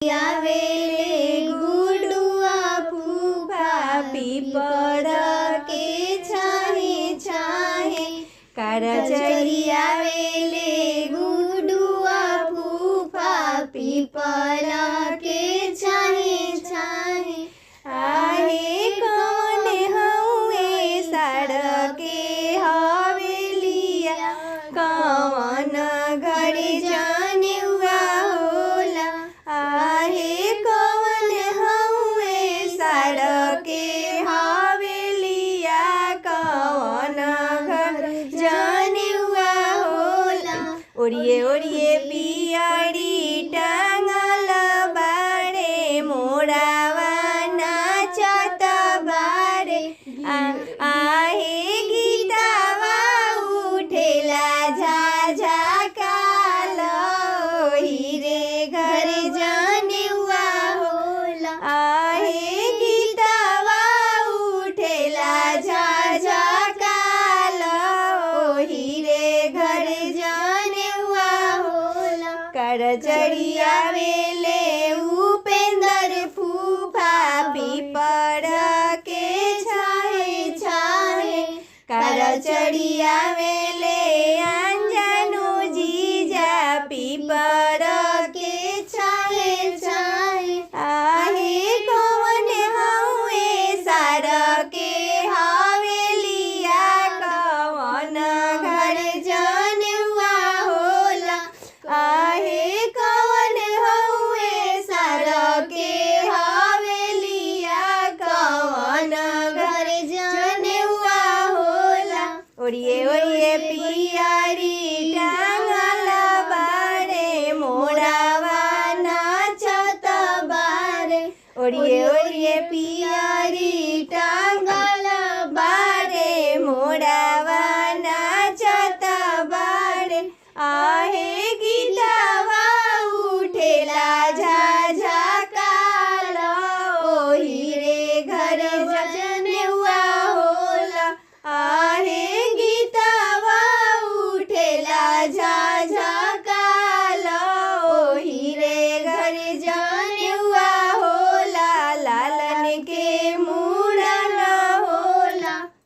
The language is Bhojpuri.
आवेले गुडुआ फूफा पीपड़ के छाहे छाहे करचरी आवेले गुडुआ फूफा पीपड़ के छाहे छाहे आहे कौन हउए सड़के हवेलिया कौन घरे जाने हुआ होला आहे कौन हउए सड़के हवेलिया कौन घर जाने हुआ होला ओरिए ओरिए पियरी टांगल बाड़े मोरावा नाचत बाड़े आहे गीतावा उठेला झाझा कालो हीरे घर जाने हुआ होला आहे गीतावा उठेला झाझा कालो हीरे घर जाने हुआ होला करचरी आवेले उपेंद्र फूफा पीपड़ के छाहे छाहे करचरी आवेले अंजनु जीजा पीपड़ के छाहे छाहे आहे कौन हउए सड़के हवेलिया कौन घर जाने हुआ होला आहे कौन हउए सड़के हवेलिया कौन घर जाने हुआ होला ओरिए ओरिए पियरी टांगल बाड़े मोरावा नाचत बाड़े ओरिए ओरिए पियरी